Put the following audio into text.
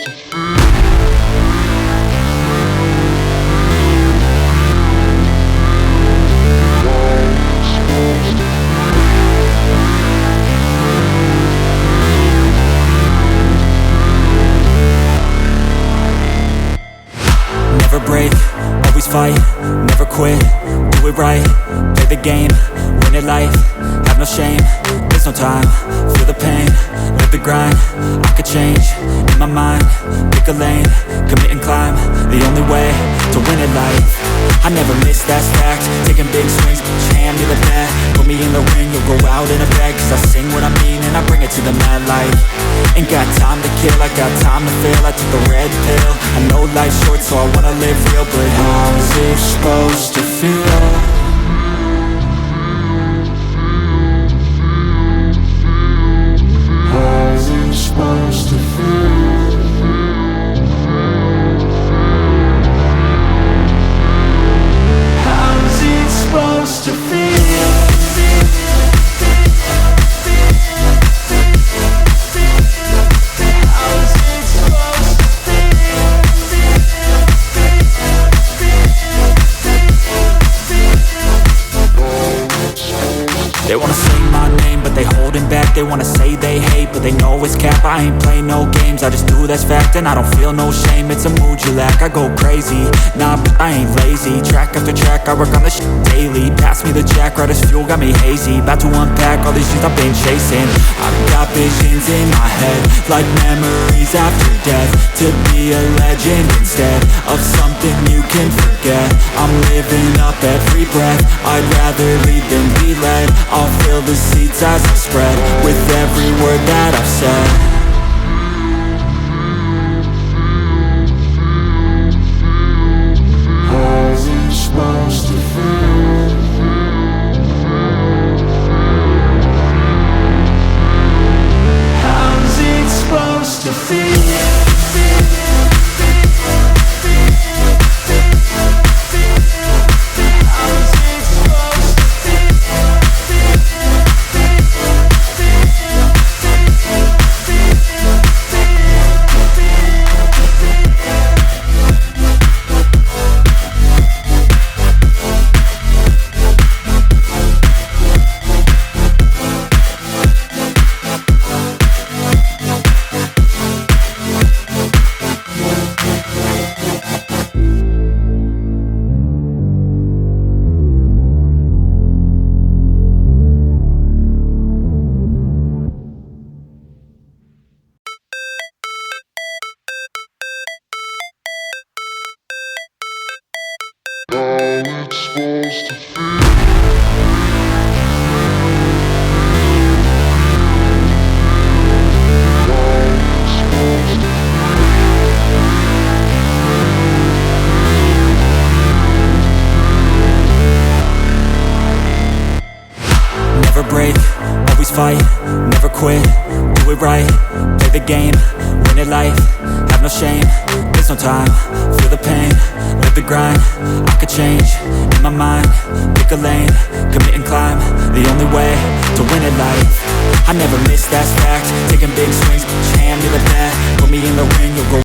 Never break, always fight, never quit, do it right, play the game, win it life, have no shame, there's no time, feel the pain, live the grind, I could change, in my mind, pick a lane, commit and climb, the only way to win it life. I never miss, that's fact, taking big swings, hand me the bat, put me in the ring, you'll go out in a bag, cause I sing what I mean and I bring it to the mad light. Ain't got time to kill, I got time to feel, I took the red pill, I know life's short so I wanna live real, but how's it supposed to feel? How's it supposed to feel? How's it supposed to feel? They wanna say my name, but they holding back. They wanna say they hate, but they know it's cap. I ain't play no games, I just do, that's fact. And I don't feel no shame, it's a mood you lack. I go crazy, nah, but I ain't lazy. Track after track, I work on this shit daily. Pass me the jack, right as fuel, got me hazy. About to unpack all these shit I've been chasing. I've got visions in my head, like memories after death. To be a legend instead of something you can forget. I'm living up every breath, I'd rather lead than be led. I'll fill the seats as I spread with every word that I've said. How's it supposed to feel? How's it supposed to feel? Never break, always fight, never quit, do it right, play the game, win it life, have no shame, there's no time, feel the pain, live the grind, I could change, in my mind, pick a lane, commit and climb, the only way to win it life. I never miss, that's fact, taking big swings, hand me the bat, put me in the ring, you'll go